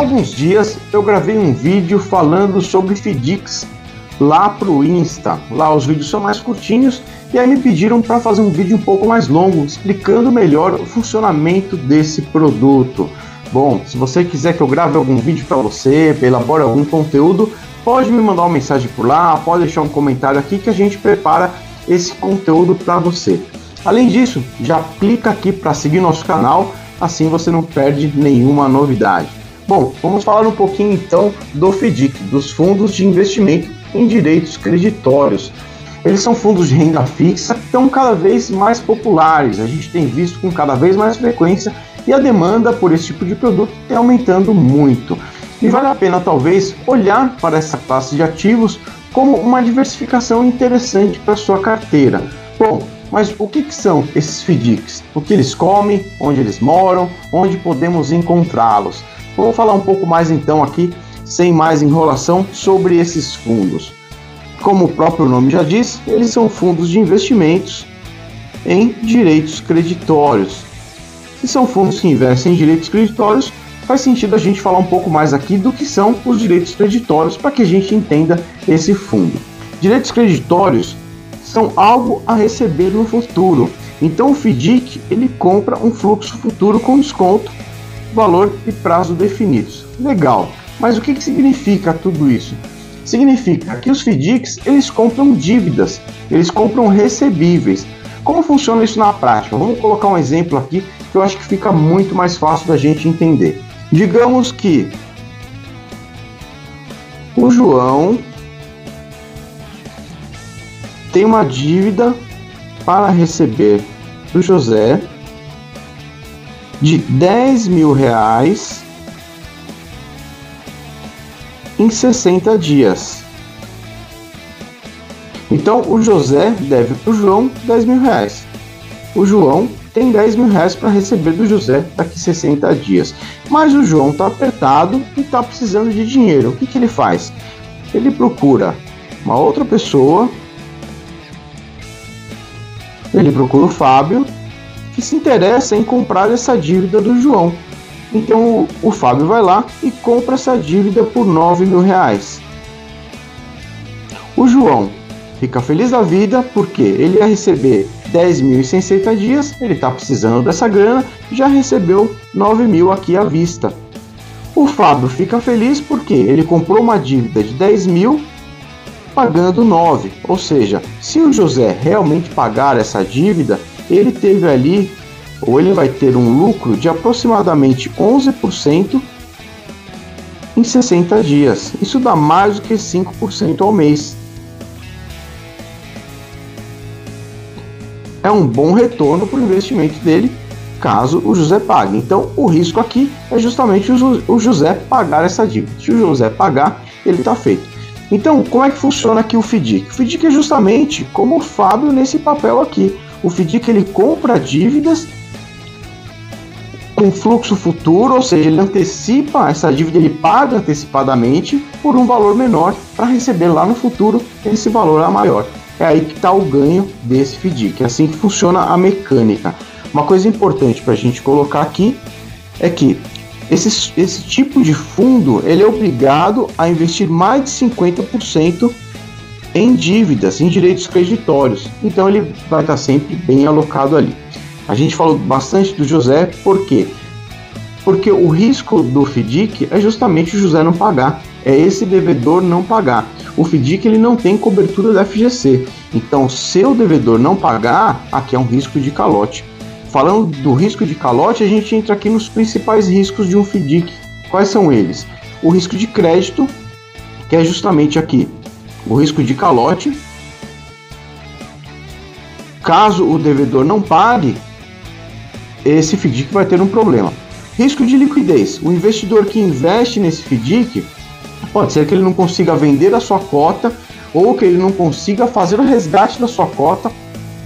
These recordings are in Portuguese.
alguns dias eu gravei um vídeo falando sobre FDICs lá pro Insta. Lá os vídeos são mais curtinhos e aí me pediram para fazer um vídeo um pouco mais longo, explicando melhor o funcionamento desse produto. Bom, se você quiser que eu grave algum vídeo para você, elabore algum conteúdo, pode me mandar uma mensagem por lá, pode deixar um comentário aqui que a gente prepara esse conteúdo para você. Além disso, já clica aqui para seguir nosso canal, assim você não perde nenhuma novidade. Bom, vamos falar um pouquinho então do FDIC, dos fundos de investimento em direitos creditórios. Eles são fundos de renda fixa que estão cada vez mais populares, a gente tem visto com cada vez mais frequência e a demanda por esse tipo de produto tem aumentando muito. E vale a pena talvez olhar para essa classe de ativos como uma diversificação interessante para sua carteira. Bom, mas o que são esses FDICs? O que eles comem, onde eles moram, onde podemos encontrá-los? Vamos falar um pouco mais então aqui, sem mais enrolação, sobre esses fundos. Como o próprio nome já diz, eles são fundos de investimentos em direitos creditórios. Se são fundos que investem em direitos creditórios, faz sentido a gente falar um pouco mais aqui do que são os direitos creditórios para que a gente entenda esse fundo. Direitos creditórios são algo a receber no futuro. Então o FDIC ele compra um fluxo futuro com desconto, valor e prazo definidos. Legal, mas o que significa tudo isso? Significa que os FDICs eles compram dívidas, eles compram recebíveis. Como funciona isso na prática? Vamos colocar um exemplo aqui que eu acho que fica muito mais fácil da gente entender. Digamos que o João tem uma dívida para receber do José de R$10.000 em 60 dias. Então o José deve para o João R$10.000. O João tem R$10.000 para receber do José daqui 60 dias. Mas o João está apertado e está precisando de dinheiro. O que ele faz? Ele procura uma outra pessoa. Ele procura o Fábio, que se interessa em comprar essa dívida do João. Então o Fábio vai lá e compra essa dívida por R$9.000. O João fica feliz da vida porque ele ia receber 10.000 em 60 dias, ele está precisando dessa grana, já recebeu 9.000 aqui à vista. O Fábio fica feliz porque ele comprou uma dívida de 10.000 pagando 9, ou seja, se o José realmente pagar essa dívida, ele teve ali, ou ele vai ter um lucro de aproximadamente 11% em 60 dias. Isso dá mais do que 5% ao mês. É um bom retorno para o investimento dele, caso o José pague. Então, o risco aqui é justamente o José pagar essa dívida. Se o José pagar, ele está feito. Então, como é que funciona aqui o FDIC? O FDIC é justamente como o Fábio nesse papel aqui. O FDIC ele compra dívidas com fluxo futuro, ou seja, ele antecipa essa dívida, ele paga antecipadamente por um valor menor para receber lá no futuro esse valor maior. É aí que está o ganho desse FDIC, é assim que funciona a mecânica. Uma coisa importante para a gente colocar aqui é que esse tipo de fundo ele é obrigado a investir mais de 50% em dívidas, em direitos creditórios. Então ele vai estar sempre bem alocado ali. A gente falou bastante do José, por quê? Porque o risco do FDIC é justamente o José não pagar, é esse devedor não pagar. O FDIC ele não tem cobertura da FGC, então se o devedor não pagar, aqui é um risco de calote. Falando do risco de calote, a gente entra aqui nos principais riscos de um FDIC. Quais são eles? O risco de crédito, que é justamente aqui, o risco de calote. Caso o devedor não pague, esse FDIC vai ter um problema. Risco de liquidez. O investidor que investe nesse FDIC, pode ser que ele não consiga vender a sua cota ou que ele não consiga fazer o resgate da sua cota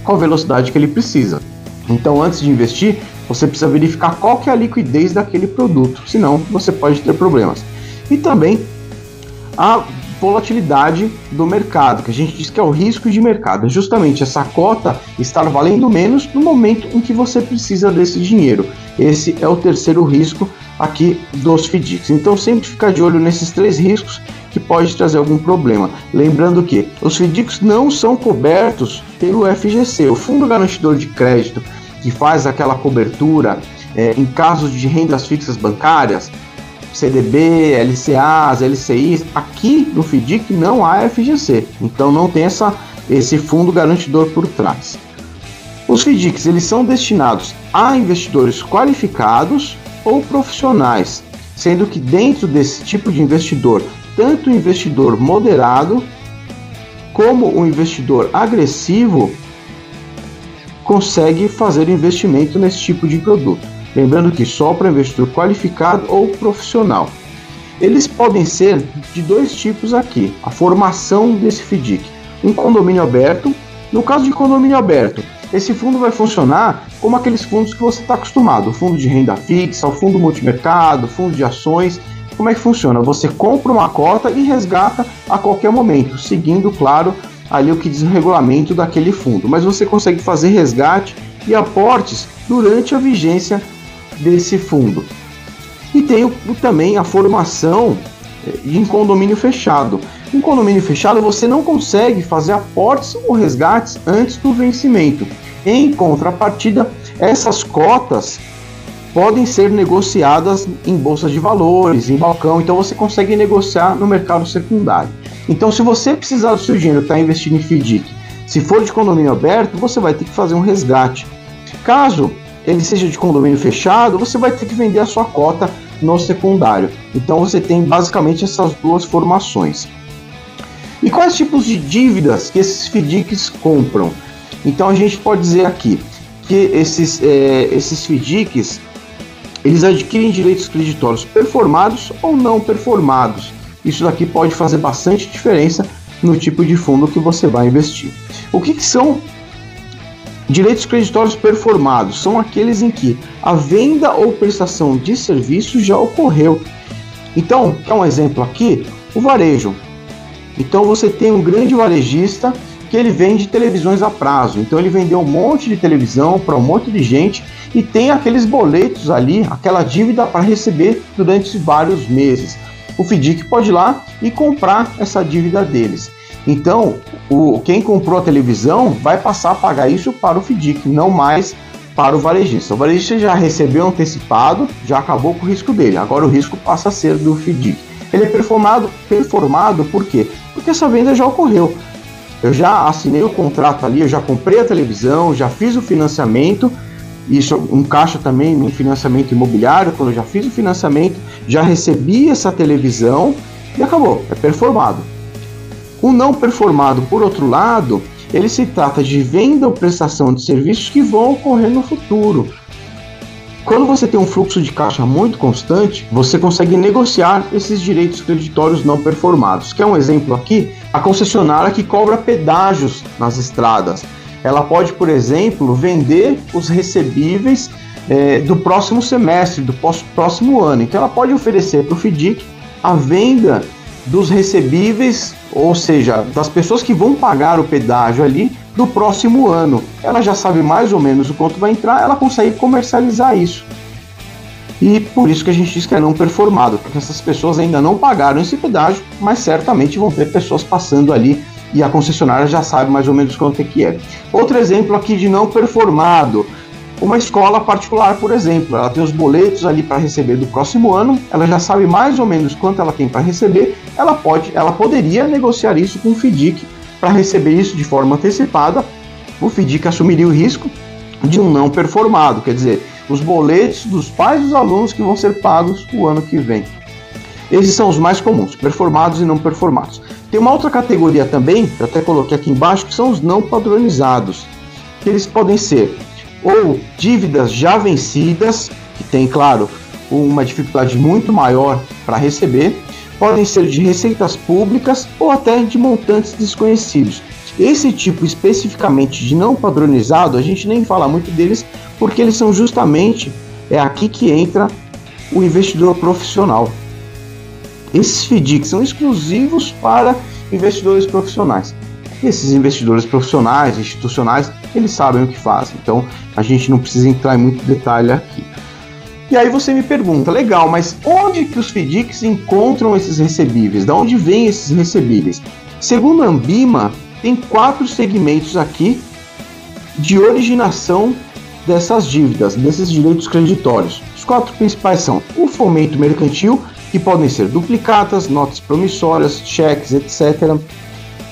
com a velocidade que ele precisa. Então, antes de investir, você precisa verificar qual que é a liquidez daquele produto, senão você pode ter problemas. E também a volatilidade do mercado, que a gente diz que é o risco de mercado, é justamente essa cota estar valendo menos no momento em que você precisa desse dinheiro. Esse é o terceiro risco aqui dos FDICs. Então sempre ficar de olho nesses 3 riscos que pode trazer algum problema. Lembrando que os FDICs não são cobertos pelo FGC, o Fundo Garantidor de Crédito, que faz aquela cobertura em casos de rendas fixas bancárias, CDB, LCAs, LCIs. Aqui no FDIC não há FGC, então não tem esse fundo garantidor por trás. Os FDICs eles são destinados a investidores qualificados ou profissionais, sendo que dentro desse tipo de investidor, tanto o investidor moderado como o investidor agressivo consegue fazer investimento nesse tipo de produto. Lembrando que só para investidor qualificado ou profissional. Eles podem ser de 2 tipos aqui, a formação desse FDIC. Um condomínio aberto. No caso de condomínio aberto, esse fundo vai funcionar como aqueles fundos que você está acostumado, o fundo de renda fixa, o fundo multimercado, o fundo de ações. Como é que funciona? Você compra uma cota e resgata a qualquer momento, seguindo, claro, ali o que diz o regulamento daquele fundo. Mas você consegue fazer resgate e aportes durante a vigência desse fundo. E tem também a formação em condomínio fechado. Em condomínio fechado você não consegue fazer aportes ou resgates antes do vencimento. Em contrapartida, essas cotas podem ser negociadas em bolsa de valores, em balcão, então você consegue negociar no mercado secundário. Então, se você precisar do seu dinheiro estar investindo em FDIC, se for de condomínio aberto, você vai ter que fazer um resgate. Caso ele seja de condomínio fechado, você vai ter que vender a sua cota no secundário. Então você tem basicamente essas 2 formações. E quais tipos de dívidas que esses FDICs compram? Então a gente pode dizer aqui que esses FDICs eles adquirem direitos creditórios performados ou não performados. Isso daqui pode fazer bastante diferença no tipo de fundo que você vai investir. O que são direitos creditórios performados? São aqueles em que a venda ou prestação de serviço já ocorreu. Então, é um exemplo aqui, o varejo. Então você tem um grande varejista que ele vende televisões a prazo. Então ele vendeu um monte de televisão para um monte de gente e tem aqueles boletos ali, aquela dívida para receber durante vários meses. O FDIC pode ir lá e comprar essa dívida deles. Então, quem comprou a televisão vai passar a pagar isso para o FDIC, não mais para o varejista. O varejista já recebeu antecipado, já acabou com o risco dele. Agora o risco passa a ser do FDIC. Ele é performado por quê? Porque essa venda já ocorreu. Eu já assinei o contrato ali, eu já comprei a televisão, já fiz o financiamento. Isso encaixa também no financiamento imobiliário. Quando eu já fiz o financiamento, já recebi essa televisão e acabou, é performado. O não performado, por outro lado, ele se trata de venda ou prestação de serviços que vão ocorrer no futuro. Quando você tem um fluxo de caixa muito constante, você consegue negociar esses direitos creditórios não performados. Que é um exemplo aqui, a concessionária que cobra pedágios nas estradas. Ela pode, por exemplo, vender os recebíveis do próximo semestre, do próximo ano. Então ela pode oferecer para o FDIC a venda dos recebíveis, ou seja, das pessoas que vão pagar o pedágio ali do próximo ano. Ela já sabe mais ou menos o quanto vai entrar, ela consegue comercializar isso. E por isso que a gente diz que é não performado, porque essas pessoas ainda não pagaram esse pedágio, mas certamente vão ter pessoas passando ali e a concessionária já sabe mais ou menos quanto é que é. Outro exemplo aqui de não performado, uma escola particular, por exemplo, ela tem os boletos ali para receber do próximo ano, ela já sabe mais ou menos quanto ela tem para receber, ela poderia negociar isso com o FDIC para receber isso de forma antecipada. O FDIC assumiria o risco de um não performado, quer dizer, os boletos dos pais dos alunos que vão ser pagos o ano que vem. Esses são os mais comuns, performados e não performados. Tem uma outra categoria também, eu até coloquei aqui embaixo, que são os não padronizados, que eles podem ser ou dívidas já vencidas, que tem, claro, uma dificuldade muito maior para receber, podem ser de receitas públicas ou até de montantes desconhecidos. Esse tipo especificamente de não padronizado, a gente nem fala muito deles, porque eles são justamente, é aqui que entra o investidor profissional. Esses FDICs são exclusivos para investidores profissionais. Esses investidores profissionais, institucionais, eles sabem o que fazem, então a gente não precisa entrar em muito detalhe aqui. E aí você me pergunta, legal, mas onde que os FDICs encontram esses recebíveis? De onde vêm esses recebíveis? Segundo a Ambima, tem 4 segmentos aqui de originação dessas dívidas, desses direitos creditórios. Os 4 principais são o fomento mercantil, que podem ser duplicatas, notas promissórias, cheques, etc.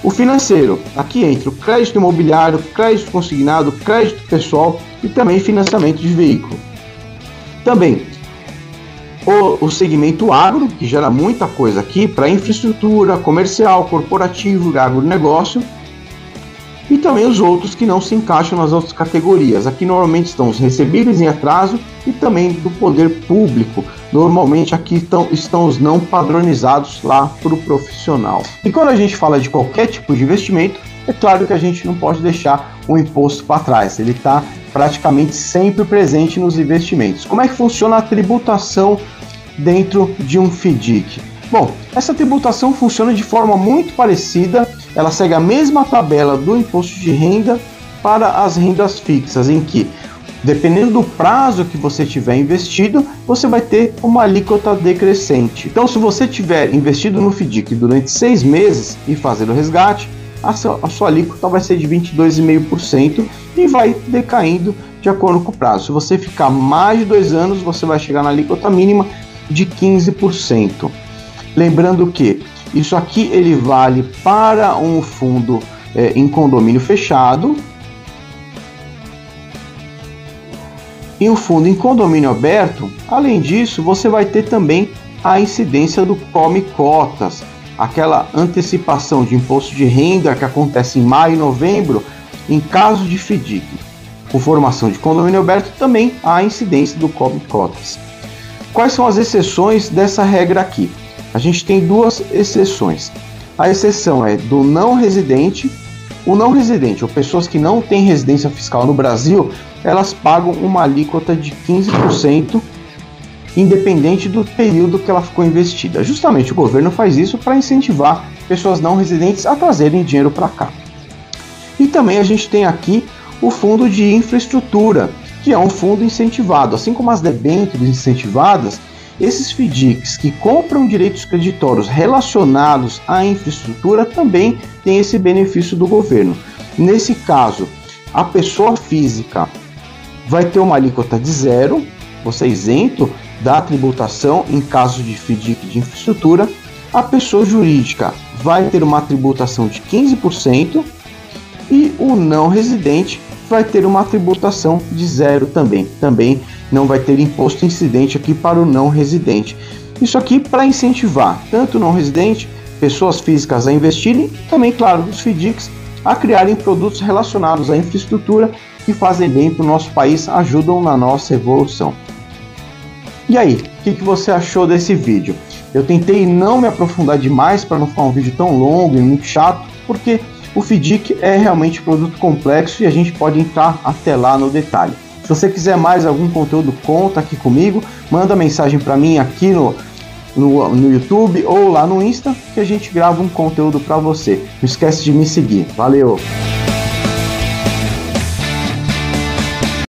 O financeiro, aqui entra o crédito imobiliário, crédito consignado, crédito pessoal e também financiamento de veículo. Também o segmento agro, que gera muita coisa aqui para infraestrutura, comercial, corporativo, agronegócio. E também os outros que não se encaixam nas outras categorias. Aqui normalmente estão os recebíveis em atraso e também do poder público. Normalmente aqui estão os não padronizados lá para o profissional. E quando a gente fala de qualquer tipo de investimento, é claro que a gente não pode deixar o imposto para trás. Ele está praticamente sempre presente nos investimentos. Como é que funciona a tributação dentro de um FDIC? Bom, essa tributação funciona de forma muito parecida, ela segue a mesma tabela do imposto de renda para as rendas fixas, em que, dependendo do prazo que você tiver investido, você vai ter uma alíquota decrescente. Então, se você tiver investido no FDIC durante 6 meses e fazer o resgate, a sua alíquota vai ser de 22,5% e vai decaindo de acordo com o prazo. Se você ficar mais de 2 anos, você vai chegar na alíquota mínima de 15%. Lembrando que isso aqui ele vale para um fundo em condomínio fechado e um fundo em condomínio aberto. Além disso, você vai ter também a incidência do Come Cotas, aquela antecipação de imposto de renda que acontece em maio e novembro em caso de FDIC. Com formação de condomínio aberto também há a incidência do Come Cotas. Quais são as exceções dessa regra aqui? A gente tem 2 exceções. A exceção é do não residente. O não residente, ou pessoas que não têm residência fiscal no Brasil, elas pagam uma alíquota de 15%, independente do período que ela ficou investida. Justamente o governo faz isso para incentivar pessoas não residentes a trazerem dinheiro para cá. E também a gente tem aqui o fundo de infraestrutura, que é um fundo incentivado. Assim como as debêntures incentivadas, esses FDICs que compram direitos creditórios relacionados à infraestrutura também têm esse benefício do governo. Nesse caso, a pessoa física vai ter uma alíquota de 0%, você é isento da tributação em caso de FDIC de infraestrutura. A pessoa jurídica vai ter uma tributação de 15% e o não residente vai ter uma tributação de 0% também. Também não vai ter imposto incidente aqui para o não residente. Isso aqui para incentivar tanto o não residente, pessoas físicas a investirem, e também, claro, os FDICs a criarem produtos relacionados à infraestrutura que fazem bem para o nosso país, ajudam na nossa evolução. E aí, o que você achou desse vídeo? Eu tentei não me aprofundar demais para não ficar um vídeo tão longo e muito chato, porque o FDIC é realmente um produto complexo e a gente pode entrar até lá no detalhe. Se você quiser mais algum conteúdo, conta aqui comigo, manda mensagem para mim aqui no YouTube ou lá no Insta, que a gente grava um conteúdo para você. Não esquece de me seguir. Valeu!